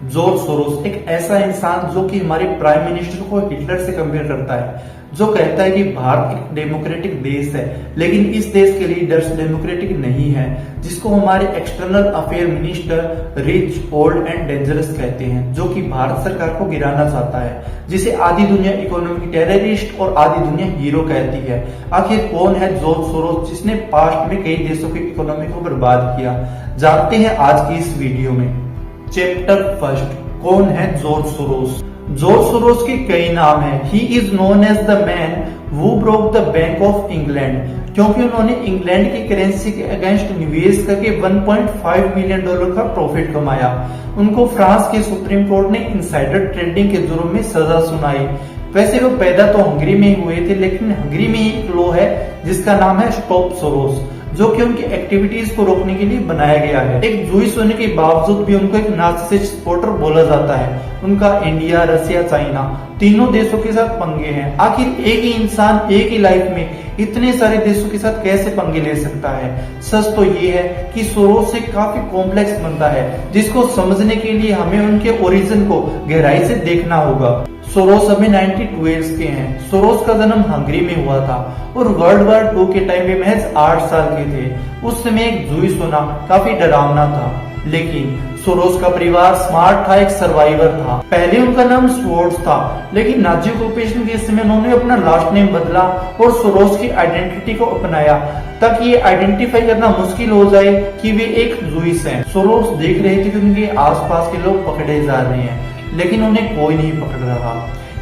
George Soros एक ऐसा इंसान जो कि हमारे प्राइम मिनिस्टर को हिटलर से कंपेयर करता है, जो कहता है कि भारत एक डेमोक्रेटिक देश है, लेकिन इस देश के लीडर्स डेमोक्रेटिक नहीं है, जिसको हमारे external affair minister rich, old and dangerous कहते हैं, जो कि भारत सरकार को गिराना चाहता है, जिसे आधी दुनिया इकोनॉमिक टेररिस्ट और आधी दुनिया हीरो कहती है। आखिर कौन है जॉर्ज सोरोस, जिसने पास्ट में कई देशों की इकोनॉमी को बर्बाद किया? जानते हैं आज की इस वीडियो में। चैप्टर फर्स्ट, कौन है जॉर्ज सोरोस? जॉर्ज सोरोस के कई नाम हैं। He is known as the man who broke the Bank of England, क्योंकि उन्होंने इंग्लैंड की करेंसी के अगेंस्ट निवेश करके 1.5 मिलियन डॉलर का प्रॉफिट कमाया। उनको फ्रांस के सुप्रीम कोर्ट ने इनसाइडर ट्रेडिंग के जुर्म में सजा सुनाई। वैसे वो पैदा तो हंगरी में ही हुए थे, लेकिन हंगरी में एक लॉ है जिसका नाम है स्टॉप सोरोस, जो कि उनकी एक्टिविटीज को रोकने के लिए बनाया गया है। एक जूइश होने के बावजूद भी उनको एक नार्सिसिस्ट सपोर्टर बोला जाता है। उनका इंडिया, रसिया, चाइना तीनों देशों के साथ पंगे हैं। आखिर एक ही इंसान एक ही लाइफ में इतने सारे देशों के साथ कैसे पंगे ले सकता है? सच तो ये है कि सोरोस एक काफी कॉम्प्लेक्स बनता है, जिसको समझने के लिए हमें उनके ओरिजिन को गहराई से देखना होगा। सोरोस अभी 92 ईयर्स के हैं। सोरोस का जन्म हंगरी में हुआ था और वर्ल्ड वॉर 2 के टाइम में महज 8 साल के थे। उस समय एक जूइश होना काफी डरावना था, लेकिन सोरोस का परिवार स्मार्ट था, एक सर्वाइवर था। पहले उनका नाम स्वॉर्ड्स था, लेकिन नाजी ऑक्यूपेशन के समय उन्होंने अपना लास्ट नेम बदला और सोरोस की आइडेंटिटी को अपनाया, ताकि ये आइडेंटिफाई करना मुश्किल हो जाए कि वे एक जूइश हैं। सोरोस देख रहे थे कि उनके आसपास के लोग पकड़े जा रहे हैं, लेकिन उन्हें कोई नहीं पकड़ रहा।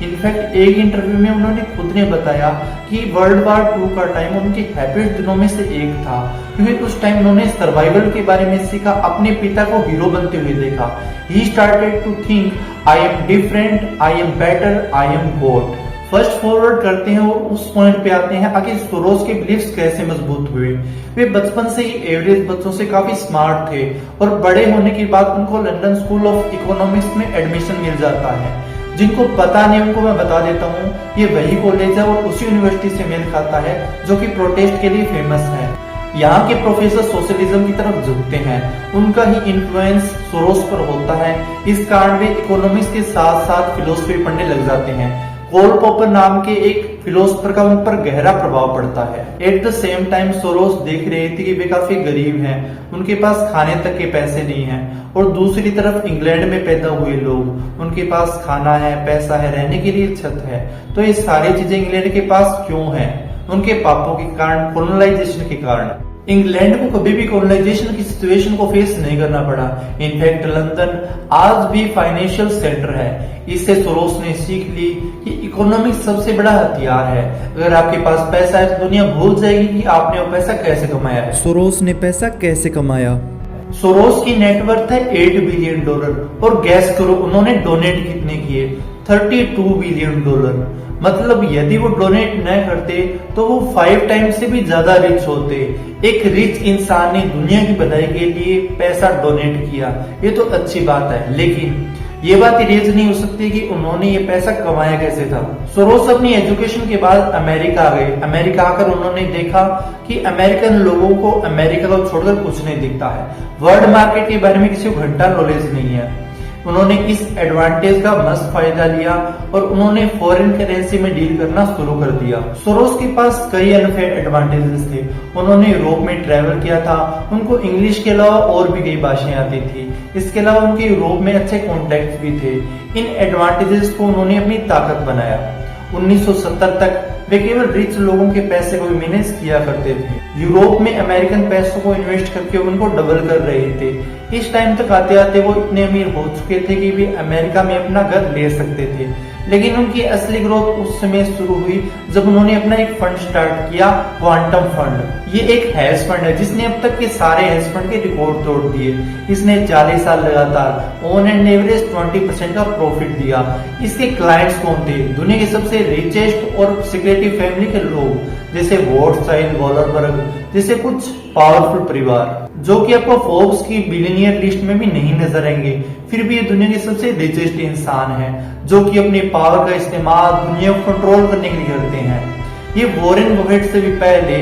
इनफैक्ट एक इंटरव्यू में उन्होंने खुद ने बताया कि वर्ल्ड वॉर 2 का टाइम उनके हैप्पीस्ट दिनों में से एक था, क्योंकि उस टाइम उन्होंने सर्वाइवल के बारे में सीखा, अपने पिता को हीरो बनते हुए देखा। He started to think, I am different, I am better, I am God. First forward करते हैं और उस पॉइंट पे आते हैं आखिर सोरोस के बिलीफ्स कैसे मजबूत हुए। वे बचपन से ही एवरेज बच्चों से काफी स्मार्ट थे और बड़े होने के बाद उनको लंदन स्कूल ऑफ इकोनॉमिक्स में एडमिशन मिल जाता है। जिनको पता नहीं उनको मैं बता देता हूँ, ये वही कॉलेज है और उसी यूनिवर्सिटी से मेल खाता है जो कि प्रोटेस्ट के लिए फेमस है। यहाँ के प्रोफेसर सोशलिज्म की तरफ झुकते हैं, उनका ही इन्फ्लुएंस सोरोस पर होता है। इस कारण वे इकोनॉमिक्स के साथ साथ फिलोसफी पढ़ने लग जाते हैं। कार्ल पॉपर नाम के एक फिलोसफर का उन पर गहरा प्रभाव पड़ता है। At the same time Soros देख रहे थे कि वे काफी गरीब हैं, उनके पास खाने तक के पैसे नहीं हैं, और दूसरी तरफ इंग्लैंड में पैदा हुए लोग, उनके पास खाना है, पैसा है, रहने के लिए छत है। तो ये सारी चीजें इंग्लैंड के पास क्यों है? उनके पापों के कारण, कॉलोनाइजेशन के कारण। इंग्लैंड को कभी भी कॉलोनाइजेशन की सिचुएशन को फेस नहीं करना पड़ा। इनफैक्ट लंदन आज भी फाइनेंशियल सेंटर है। इससे सोरोस ने सीख ली कि इकोनॉमिक्स सबसे बड़ा हथियार है। अगर आपके पास पैसा है तो दुनिया भूल जाएगी कि आपने वो पैसा कैसे कमाया है। सोरोस ने पैसा कैसे कमाया? सोरोस की नेटवर्थ है $8 बिलियन और गैस करो उन्होंने डोनेट कितने किए? $32 बिलियन। मतलब यदि वो डोनेट न करते तो वो 5 टाइम्स से भी ज्यादा रिच होते। एक रिच इंसान ने दुनिया की भलाई के लिए पैसा डोनेट किया, ये तो अच्छी बात है, लेकिन ये बात इरेज नहीं हो सकती कि उन्होंने ये पैसा कमाया कैसे था। सोरोस अपनी एजुकेशन के बाद अमेरिका आ गए। अमेरिका आकर उन्होंने देखा कि अमेरिकन लोगों को अमेरिका को छोड़कर कुछ नहीं दिखता है। वर्ल्ड मार्केट के बारे में किसी को घंटा नॉलेज नहीं है। उन्होंने इस एडवांटेज का मस्त फायदा लिया और उन्होंने फॉरेन करेंसी में डील करना शुरू कर दिया। सोरोस के पास कई अनफेयर एडवांटेजेस थे। उन्होंने यूरोप में ट्रैवल किया था, उनको इंग्लिश के अलावा और भी कई भाषाएं आती थी। इसके अलावा उनके यूरोप में अच्छे कॉन्टेक्ट भी थे। इन एडवांटेजेस को उन्होंने अपनी ताकत बनाया। 1970 तक वे केवल रिच लोगों के पैसे को मैनेज किया करते थे। यूरोप में अमेरिकन पैसों को इन्वेस्ट करके उनको डबल कर रहे थे। इस टाइम तक आते आते वो इतने अमीर हो चुके थे कि वे अमेरिका में अपना घर ले सकते थे। लेकिन उनकी असली ग्रोथ उस समय शुरू हुई जब उन्होंने अपना एक फंड स्टार्ट किया, क्वांटम फंड। ये एक हेज फंड है जिसने अब तक के सारे हेज फंड के रिकॉर्ड तोड़ दिए। इसने 40 साल लगातार ऑन एंड एवरेज 20% का प्रॉफिट दिया। इसके क्लाइंट्स कौन थे? दुनिया के सबसे रिचेस्ट और सिक्रेटिव फैमिली के लोग, जैसे रोथस्चाइल्ड, वॉलरबर्ग जैसे कुछ पावरफुल परिवार, जो कि आपको फोर्ब्स की बिलियनियर लिस्ट में भी नहीं नजर आएंगे। फिर भी ये दुनिया के सबसे रिचेस्ट इंसान हैं, जो कि अपने पावर का इस्तेमाल दुनिया को कंट्रोल करने के लिए करते हैं। ये वॉरेन बफेट से भी पहले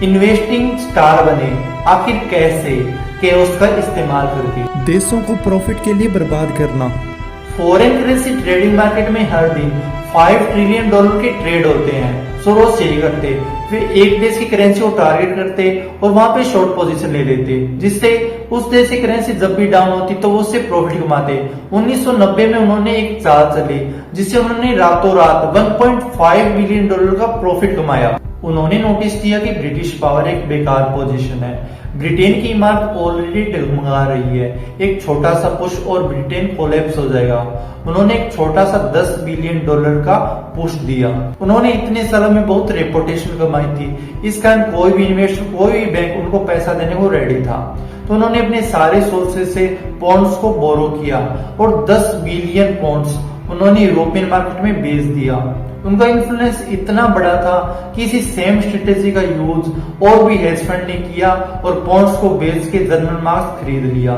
इन्वेस्टिंग स्टार बने। आखिर कैसे? केओस का इस्तेमाल करके। देशों को प्रॉफिट के लिए बर्बाद करना। फॉरेन करेंसी ट्रेडिंग मार्केट में हर दिन $5 ट्रिलियन के ट्रेड होते हैं। सोरोस यही करते, वे एक देश की करेंसी को टारगेट करते और वहां पे शॉर्ट पोजीशन ले लेते, जिससे उस देश की करेंसी जब भी डाउन होती तो वो उससे प्रॉफिट कमाते। 1990 में उन्होंने एक चाल चली जिससे उन्होंने रातों रात $1.5 बिलियन का प्रॉफिट कमाया। उन्होंने नोटिस किया कि ब्रिटिश पावर एक बेकार पोजीशन है, ब्रिटेन की इमारत ऑलरेडी डगमगा रही है, एक छोटा सा पुश और ब्रिटेन कोलैप्स हो जाएगा। उन्होंने एक छोटा सा $10 बिलियन का पुश दिया। उन्होंने इतने सालों में बहुत रेपुटेशन कमाई थी, इस कारण कोई भी इन्वेस्टर, कोई भी बैंक उनको पैसा देने को रेडी था। तो उन्होंने अपने सारे सोर्सेज से पॉन्ड्स को बोरो किया और 10 बिलियन पॉन्ड्स उन्होंने यूरोपियन मार्केट में बेच दिया। उनका इन्फ्लुएंस इतना बड़ा था कि इसी सेम स्ट्रेटेजी का यूज और भी हेज फंड ने किया और पॉन्ड्स को बेच के जर्मन मार्क्स खरीद लिया।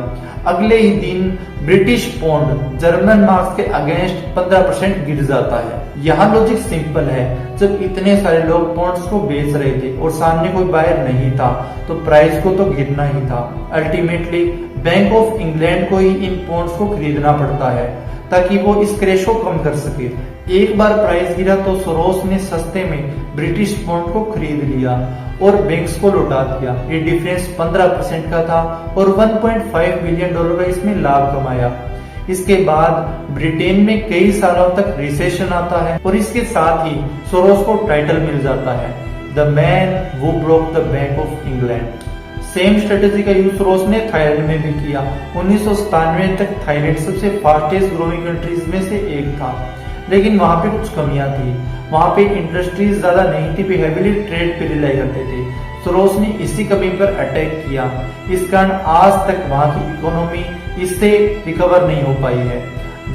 अगले ही दिन ब्रिटिश पौंड जर्मन मार्क्स के अगेंस्ट 15% गिर जाता है। यहाँ लॉजिक सिंपल है, जब इतने सारे लोग पॉन्ड्स को बेच रहे थे और सामने कोई बायर नहीं था तो प्राइस को तो गिरना ही था। अल्टीमेटली बैंक ऑफ इंग्लैंड को ही इन पॉन्ड्स को खरीदना पड़ता है ताकि वो इस क्रैश को कम कर सके। एक बार प्राइस गिरा तो सोरोस ने सस्ते में ब्रिटिश पौंड को खरीद लिया और बैंक्स को लौटा दिया। ये डिफरेंस 15% का था और $1.5 बिलियन का इसमें लाभ कमाया। इसके बाद ब्रिटेन में कई सालों तक रिसेशन आता है और इसके साथ ही सोरोस को टाइटल मिल जाता है, the man who broke the bank of England. Same strategy का यूज सोरोस ने थाईलैंड में भी किया। 1997 तक थाईलैंड सबसे फास्टेस्ट ग्रोइंग कंट्रीज में से एक था, लेकिन वहां पे कुछ कमियां थी। वहां पे इंडस्ट्रीज ज्यादा नहीं थी, भी हेवीली ट्रेड पे रिलाई करते थे। सोरोस ने इसी कमी पर अटैक किया, इस कारण आज तक वहां की इकोनॉमी इससे रिकवर नहीं हो पाई है।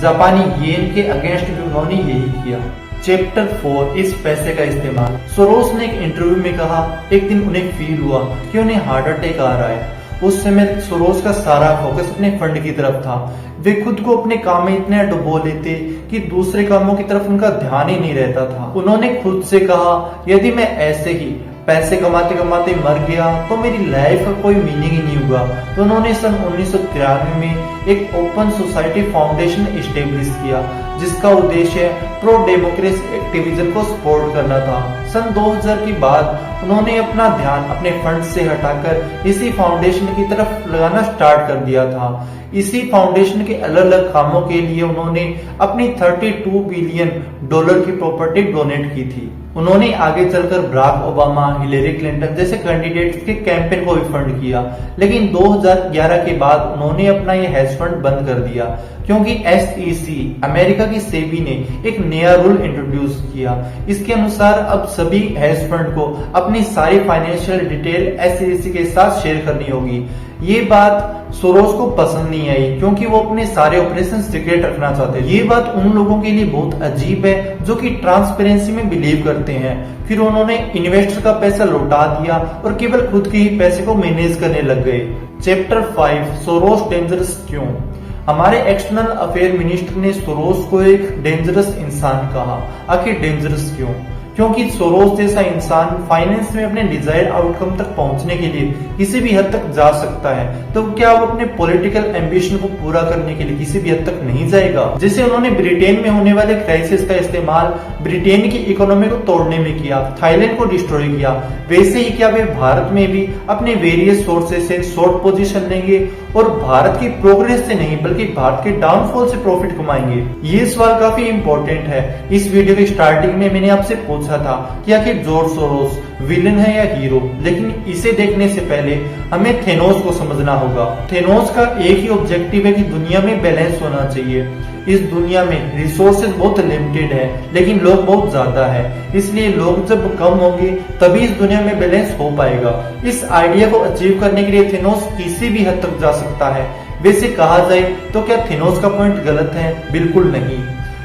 जापानी येन के अगेंस्ट भी उन्होंने यही किया। चैप्टर 4 इस पैसे का इस्तेमाल। सोरोस ने एक इंटरव्यू में कहा, एक दिन उन्हें फील हुआ कि उन्हें हार्ट अटैक आ रहा है। उस समय सोरोस का सारा फोकस अपने फंड की तरफ था। वे खुद को अपने काम में इतने डुबो लेते कि दूसरे कामों की तरफ उनका ध्यान ही नहीं रहता था। उन्होंने खुद से कहा, यदि मैं ऐसे ही पैसे कमाते कमाते मर गया तो मेरी लाइफ का कोई मीनिंग ही नहीं होगा। तो उन्होंने सन 1993 में एक ओपन सोसाइटी फाउंडेशन एस्टेब्लिश किया जिसका उद्देश्य प्रो डेमोक्रेसी एक्टिविज्म को सपोर्ट करना था। सन 2000 के बाद उन्होंने अपना ध्यान अपने फंड से हटाकर इसी फाउंडेशन की तरफ लगाना स्टार्ट कर दिया था। इसी फाउंडेशन के अलग अलग कामों के लिए उन्होंने अपनी $32 बिलियन की प्रॉपर्टी डोनेट की थी। उन्होंने आगे चलकर बराक ओबामा, हिलेरी क्लिंटन जैसे कैंडिडेट्स के कैंपेन को भी फंड किया, लेकिन 2011 के बाद उन्होंने अपना ये हेज फंड बंद कर दिया क्योंकि SEC अमेरिका की सेबी ने एक नया रूल इंट्रोड्यूस किया। इसके अनुसार अब सभी हेज फंड को अपनी सारी फाइनेंशियल डिटेल SEC के साथ शेयर करनी होगी। ये बात सोरोस को पसंद नहीं आई क्योंकि वो अपने सारे ऑपरेशन सीक्रेट रखना चाहते थे। ये बात उन लोगों के लिए बहुत अजीब है जो कि ट्रांसपेरेंसी में बिलीव करते हैं। फिर उन्होंने इन्वेस्टर का पैसा लौटा दिया और केवल खुद के ही पैसे को मैनेज करने लग गए। चैप्टर 5 सोरोस डेंजरस क्यों। हमारे एक्सटर्नल अफेयर मिनिस्टर ने सोरोस को एक डेंजरस इंसान कहा। आखिर डेंजरस क्यों? क्योंकि सोरोस जैसा इंसान फाइनेंस में अपने डिजायर्ड आउटकम तक पहुंचने के लिए किसी भी हद तक जा सकता है, तो क्या वो अपने पॉलिटिकल एम्बिशन को पूरा करने के लिए किसी भी हद तक नहीं जाएगा? जैसे उन्होंने ब्रिटेन में होने वाले क्राइसिस का इस्तेमाल ब्रिटेन की इकोनॉमी को तोड़ने में किया, थाईलैंड को डिस्ट्रॉय किया, वैसे ही क्या वे भारत में भी अपने वेरियस सोर्सेज से शॉर्ट पोजीशन लेंगे और भारत की प्रोग्रेस से नहीं बल्कि भारत के डाउनफॉल से प्रॉफिट कमाएंगे? ये सवाल काफी इंपॉर्टेंट है। इस वीडियो की स्टार्टिंग में मैंने आपसे पूछा था कि आखिर जॉर्ज सोरोस विलन है या हीरो, लेकिन इसे देखने से पहले हमें थेनोस को समझना होगा। थेनोस का एक ही ऑब्जेक्टिव है कि दुनिया में बैलेंस होना चाहिए। इस दुनिया में रिसोर्सेज बहुत लिमिटेड है लेकिन लोग बहुत ज्यादा है, इसलिए लोग जब कम होंगे तभी इस दुनिया में बैलेंस हो पाएगा। इस आइडिया को अचीव करने के लिए थेनोस किसी भी हद तक जा सकता है। वैसे कहा जाए तो क्या थेनोस का पॉइंट गलत है? बिल्कुल नहीं,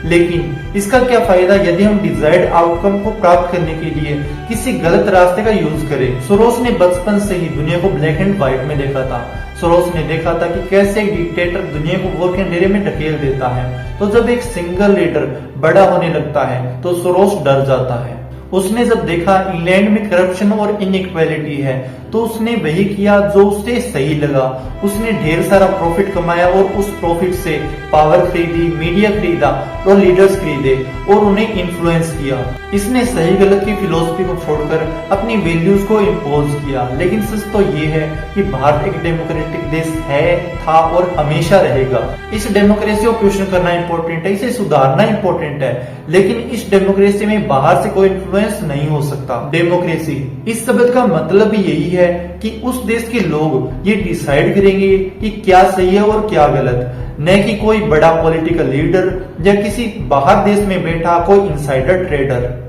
लेकिन इसका क्या फायदा यदि हम डिजायर्ड आउटकम को प्राप्त करने के लिए किसी गलत रास्ते का यूज करें? सोरोस ने बचपन से ही दुनिया को ब्लैक एंड व्हाइट में देखा था। सोरोस ने देखा था कि कैसे एक डिक्टेटर दुनिया को वॉर के अंधेरे में ढकेल देता है। तो जब एक सिंगल लीडर बड़ा होने लगता है तो सोरोस डर जाता है उसने जब देखा इंग्लैंड में करप्शन और इनइक्वालिटी है तो उसने वही किया जो उसे सही लगा। उसने ढेर सारा प्रॉफिट कमाया और उस प्रॉफिट से पावर खरीदी, मीडिया खरीदा और लीडर्स खरीदे और उन्हें इन्फ्लुएंस किया। इसने सही गलत की फिलॉसफी को छोड़कर अपनी वैल्यूज को इम्पोज किया। लेकिन सच तो ये है कि भारत एक डेमोक्रेटिक देश है, था और हमेशा रहेगा। इस डेमोक्रेसी को क्वेश्चन करना इंपॉर्टेंट है, इसे सुधारना इंपॉर्टेंट है, लेकिन इस डेमोक्रेसी में बाहर से कोई इन्फ्लुएंस नहीं हो सकता। डेमोक्रेसी इस शब्द का मतलब भी यही है कि उस देश के लोग ये डिसाइड करेंगे कि क्या सही है और क्या गलत, न कि कोई बड़ा पॉलिटिकल लीडर या किसी बाहर देश में बैठा कोई इनसाइडर ट्रेडर।